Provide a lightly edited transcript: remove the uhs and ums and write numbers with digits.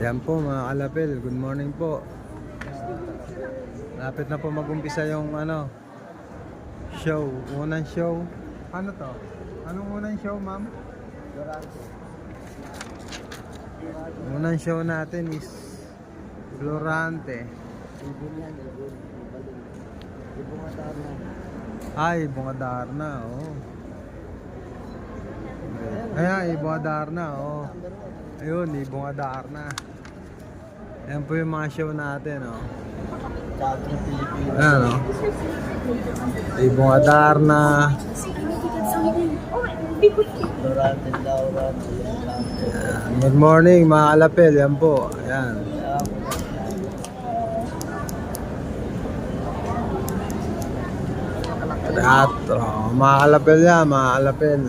Yan po mga kalapil, good morning po. Lapit na po mag-umpisa yung show, unang show. Ano to? Anong unang show, ma'am? Unang show natin is Florante. Ay, Bungadar na, oh. Ayan, Bungadar na, oh. Ayun, Bungadar na. Ayan po yung mga show natin, oh. Ayan, oh. Bungadar na. Good morning mga kalapil, yan po. Ayan. Teatro, mga kalapil yan, mga kalapil.